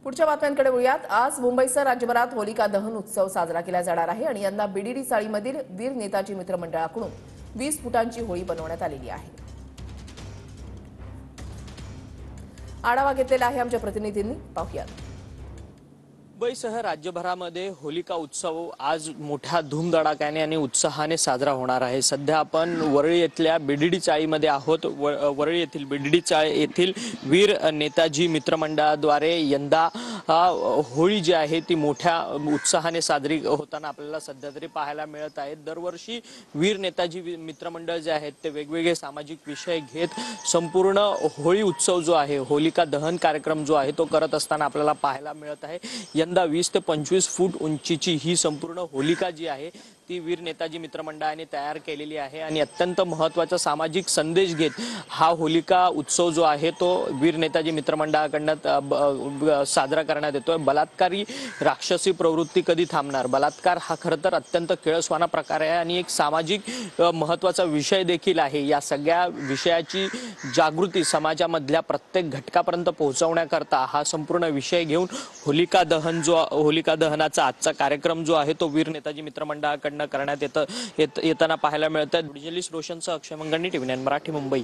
पुढच्या बातम्यांकडे वळूयात। आज मुंबईसह राज्यभरात होलिका दहन उत्सव साजरा केला जाणार आहे आणि यंदा बीडीडी चाळीमधील वीर नेताजी मित्र मंडळाकडून 20 फुटांची होळी बनवण्यात आलेली आहे। आढावा घेतलेला आहे आमच्या प्रतिनिधींनी, पाहूयात। मुंबईसह राज्यभरामध्ये होलिका उत्सव आज मोठ्या धूमधडाक्याने आणि उत्साहाने साजरा होणार आहे। सध्या आपण वरळी येथल्या बीडीडी चाळीमध्ये आहोत। वरळी येथील बीडीडी चाळी येथील वीर नेताजी मित्रमंडळाद्वारे यंदा होळी जी आहे ती मोठ्या उत्साहाने साजरी होताना आपल्याला सध्या तरी पाहायला मिळत आहे। दरवर्षी वीर नेताजी मित्रमंडळ जे आहेत ते वेगवेगळे सामाजिक विषय घेत संपूर्ण होळी उत्सव जो आहे, होलिका दहन कार्यक्रम जो आहे तो करत असताना आपल्याला पाहायला मिळत आहे। यंदा 20 ते 25 फूट उंचीची ही संपूर्ण होलिका जी आहे ती वीर नेताजी मित्रमंडळाने तयार केलेली आहे आणि अत्यंत महत्त्वाचा सामाजिक संदेश घेत हा होलिका उत्सव जो आहे तो वीर नेताजी मित्रमंडळाकडून साजरा करण्यात येतोय। बलात्कारी राक्षसी प्रवृत्ती कधी थांबणार? बलात्कार हा खरं तर अत्यंत किळसवाना प्रकार आहे आणि एक सामाजिक महत्त्वाचा विषय देखील आहे। या सगळ्या विषयाची जागृती समाजामधल्या प्रत्येक घटकापर्यंत पोहोचवण्याकरता हा संपूर्ण विषय घेऊन होलिका दहनाचा आजचा कार्यक्रम जो आहे तो वीर नेताजी मित्रमंडळाकडून करण्यात येताना पाहायला मिळत आहे। जर्नलिस्ट रोशनसह अक्षय मंगळनी, टीव्ही 9 मराठी, मुंबई।